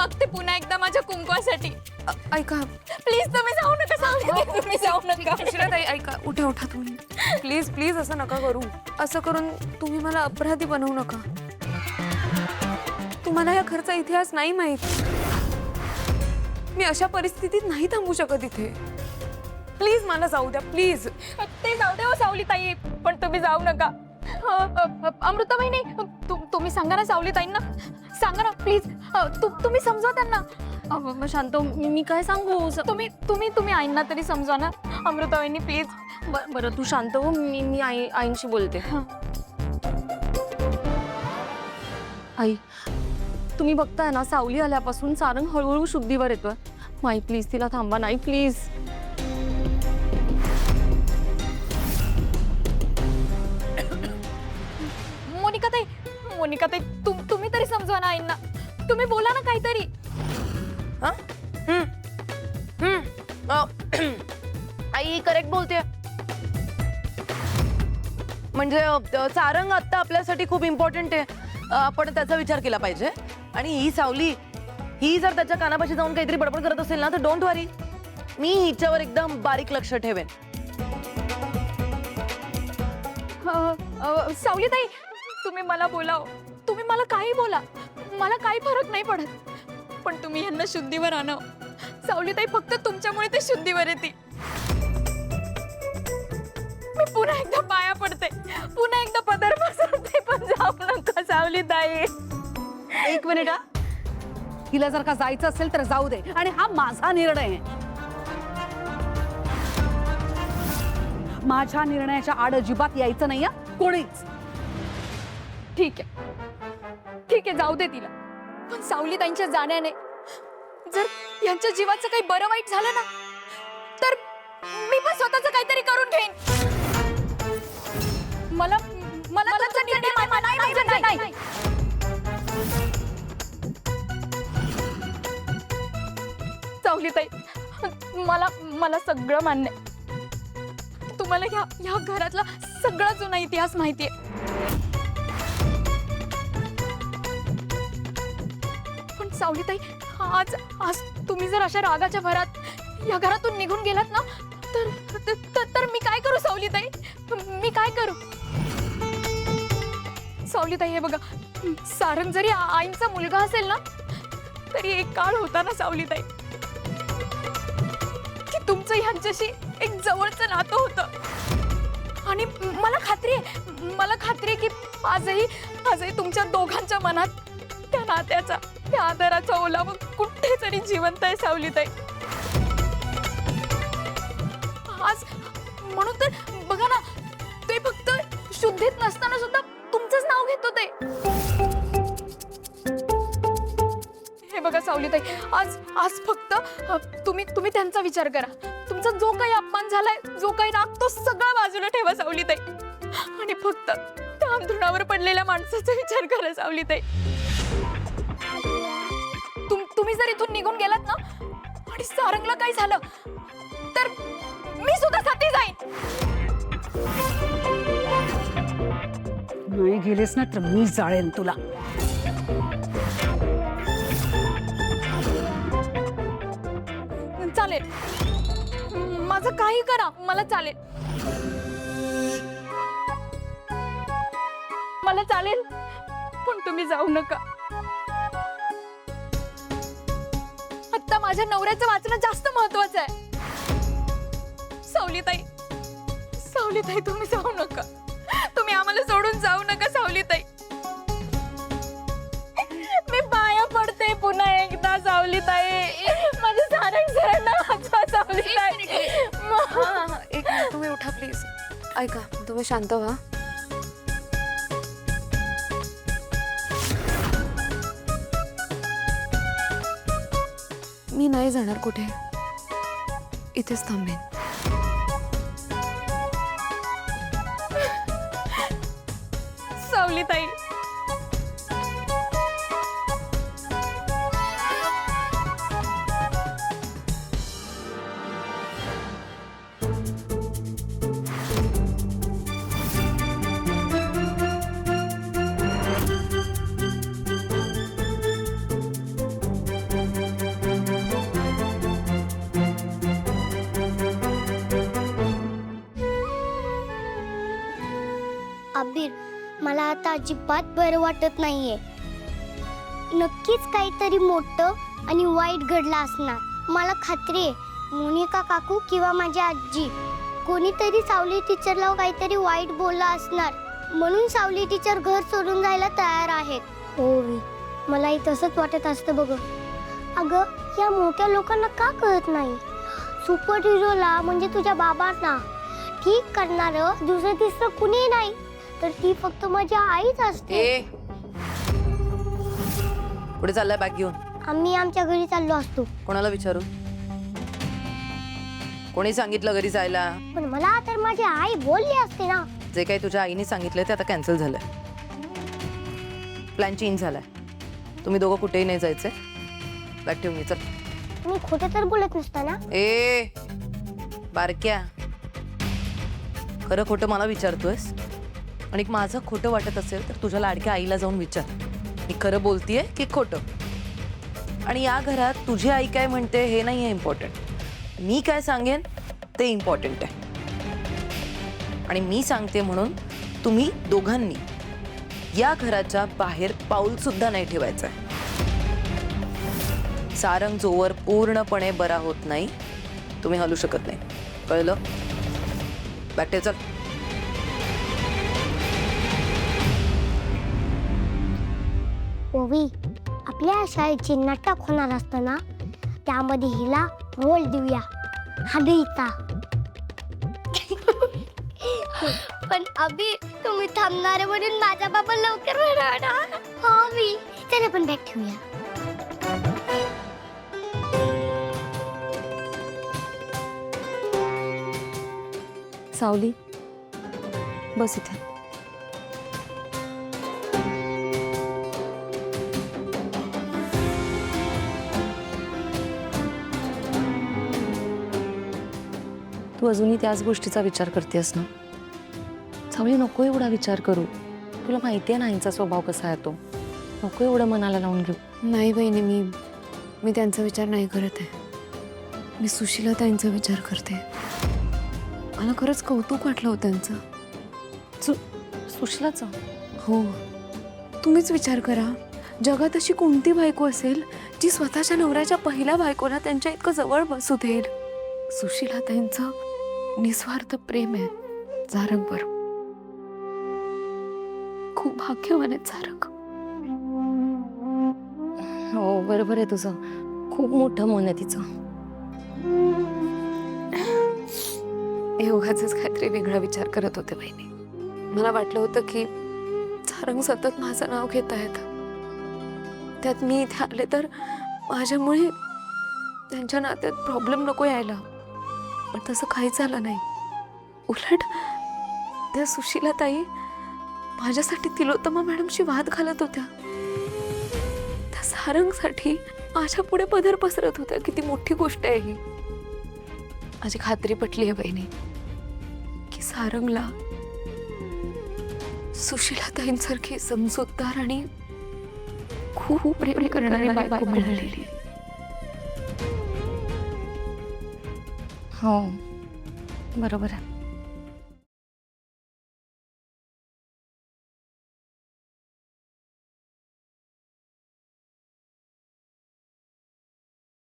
मागते पुन्हा एकदा माझ्या कुंकवासाठी. ऐका प्लीज तुम्ही जाऊ नका, सावलीताई तुम्ही जाऊ नका. सुशीलाताई ऐका, उठा उठा तुम्ही. प्लीज प्लीज असं नका करू. असं करून तुम्ही मला अपराधी बनवू नका. तुम्हाला या खर्चा इतिहास नाही माहित. मी अशा परिस्थितीत नाही थांबू शकत इथे. प्लीज मला जाऊ द्या प्लीज. ते जाऊ दे हो सावलीताई, पण तुम्ही जाऊ नका. अमृताबाई नाही, तुम्ही सांगा ना सावलीताईंना, सांगा ना प्लीज. तुम्ही समजवा त्यांना. शांत हो, मी काय सांगू. तुम्ही आईंना तरी समजवा ना अमृताबाईंनी प्लीज. बरं तू शांत हो, मी आईंशी बोलते. आई तुम्ही बघताय ना, सावली आल्यापासून सारंग हळूहळू शुद्धीवर येतोय. माई प्लीज तिला थांबा. नाही प्लीज. मोनिकाताई तुम्ही तरी समजवा ना आईंना. तुम्ही बोला ना काहीतरी. आई करेक्ट बोलते. म्हणजे सारंग आता आपल्यासाठी खूप इम्पॉर्टंट आहे. आपण त्याचा विचार केला पाहिजे. आणि ही सावली ही जर त्याच्या कानापाशी जाऊन काहीतरी बडबड करत असेल ना, तर डोंट वरी, मी हिच्यावर एकदम बारीक लक्ष ठेवेन. सावलीताई तुम्ही मला बोलाव, तुम्ही मला काही बोला, मला काही फरक नाही पडत, पण तुम्ही यांना शुद्धीवर आणा. सावलीताई फक्त तुमच्यामुळे ते शुद्धीवर येते. मी पुन्हा एकदा पाया पडते, पुन्हा एकदा पदर पसरते, पण जाऊ नका सावलीताई. एक मिनिट हा. हिला जर का जायचं असेल तर जाऊ दे, आणि हा माझा निर्णय आहे. माझ्या निर्णयाच्या आड अजिबात यायचं नाही कोणीच. ठीक आहे जाऊ दे तिला. पण सावलीताईंच्या जाण्याने जर यांच्या जीवाचं काही बरं वाईट झालं ना, तर मी पण स्वतःच काहीतरी करून घेईन. मला तुमचा निर्णय नाही. सावलीताई मला सगळं मान्य आहे. तुम्हाला ह्या घरातला सगळा जुना इतिहास माहितीये. पण सावलीताई आज तुम्ही जर अशा रागाच्या भरात या घरातून निघून गेलात ना, तर मी काय करू सावलीताई, मी काय करू. सावलीताई हे बघा, सारंग जरी आईंचा मुलगा असेल ना, तरी एक काळ होता ना सावलीताई, की तुमचं ह्यांच्याशी एक जवळचं नातं होतं. आणि मला खात्री आहे की आजही तुमच्या दोघांच्या मनात त्या नात्याचा, त्या आदराचा ओलावा कुठेतरी जिवंत आहे सावलीताई. आज म्हणून तर बघा ना, ते फक्त शुद्धीत नसताना सुद्धा तुमचंच नाव घेत होते. हे बघा सावलीताई, आज फक्त तुम्ही त्यांचा विचार करा. तुमचा जो काही अपमान झालाय, जो काही राग, तो सगळा बाजूला ठेवा सावलीताई, आणि फक्त त्या अंथरुणावर पडलेल्या माणसाचा विचार करा सावलीताई. तुम्ही जर इथून निघून गेलात ना, आणि सारंगला काही झालं, तर मी सुद्धा साथी जाईन. नाही गेलेस ना, तर मी जाळेन तुला. चालेल, माझं काही करा, मला चालेल. मला चालेल, पण तुम्ही जाऊ नका. आता माझ्या नवऱ्याचं वाचणं जास्त महत्वाचं आहे. सावलीताई तुम्ही जाऊ नका. तुम्ही आम्हाला सोडून जाऊ नका सावलीताई. मी पाया पडते पुन्हा एकदा सावलीताई. माझं सारंग सरांना वाचवा सावलीताई. एक मिनिट तुम्ही उठा प्लीज. ऐका तुम्ही शांत व्हा. मी नाही जाणार कुठे, इथेच थांबेन. सावलीताई मला आता अजिबात बरं वाटत नाहीये. नक्कीच काहीतरी मोठं आणि वाईट घडलं असणार. मला खात्री आहे मोनिका काकू किंवा माझी आजी कोणीतरी सावली टीचरला काहीतरी वाईट बोललं असणार, म्हणून सावली टीचर घर सोडून जायला तयार आहेत. हो, मलाही तसंच वाटत असतं बघ. अगं, या मोठ्या लोकांना का कळत नाही? सुपर हिरोला म्हणजे तुझ्या बाबांना ठीक करणारं दुसरं तिसरं कुणी नाही, तर ती फक्त माझी आईच असते. ए पुढे चाललाय बॅग घेऊन? आम्ही आमच्या घरी चाललो असतो. कोणाला विचारू? कोणी सांगितलं घरी जायला? पण मला तर माझी आई बोलली असते ना. जे काही तुझ्या आईने सांगितलंय ते आता कॅन्सल झालंय. प्लॅन चेंज झालाय. तुम्ही दोघं कुठेही नाही जायचंय. बॅग ठेवून ये, चल. मी खोटं तर बोलत नसता ना. ए बारक्या, खरं खोटं मला विचारतोयस? आणि माझं खोटं वाटत असेल तर तुझ्या लाडक्या आईला जाऊन विचार, मी खरं बोलतीये की खोटं. आणि या घरात तुझी आई काय म्हणते हे नाही आहे इम्पॉर्टंट, मी काय सांगेन ते इम्पॉर्टंट आहे. आणि मी सांगते म्हणून तुम्ही दोघांनी या घराच्या बाहेर पाऊल सुद्धा नाही ठेवायचंय. सारंग जोवर पूर्णपणे बरा होत नाही तुम्ही हलू शकत नाही, कळलं? बॅग ठेव, चल. ओवी, आपल्या शाळेची नाटक होणार असताना त्यामध्ये हिला रोल देऊया, हदईचा. पण अभि, तुम्ही थांबणारे म्हणून माझा बाबा लवकर येणार ना. हो मी, चला पण बॅग ठेवूया. सावली, बस इथे. तू अजूनही त्याच गोष्टीचा विचार करतेस ना? सावली, नको एवढा विचार करू. तुला माहिती आहे ना आईंचा स्वभाव कसा आहे तो. नको एवढं मनाला लावून घेऊ. नाही बहिणी, मी त्यांचा विचार नाही करत आहे. मी सुशीला ताईंचा विचार करते. मला खरंच कौतुक वाटलं होतं त्यांचं. सुशीलाचं? हो, तुम्हीच विचार करा, जगात अशी कोणती बायको असेल जी स्वतःच्या नवऱ्याच्या पहिल्या बायकोला त्यांच्या इतकं जवळ बसू देईल. सुशीला ताईंचं निस्वार्थ प्रेम आहे सारंगवर. खूप भाग्यवान आहेत सारंग. हो, बरोबर आहे तुझं. खूप मोठं मन आहे तिचं. योगाचंच काहीतरी वेगळा विचार करत होते बहिणी. मला वाटलं होतं की सारंग सतत माझं नाव घेत आहेत, त्यात मी इथे आले तर माझ्यामुळे त्यांच्या नात्यात प्रॉब्लेम नको यायला. पण तसं काहीच झालं नाही. उलट त्या सुशीला ताई माझ्यासाठी तिलोत्तमा मॅडमशी वाद घालत होत्या. त्या सारंगसाठी माझ्या पुढे पदर पसरत होत्या. किती मोठी गोष्ट आहे ही. माझी खात्री पटली आहे बहिणी की सारंगला सुशीला ताईंसारखी समजूतदार आणि खूप प्रेम करणारी बायको मिळालेली. हो, बरोबर आहे.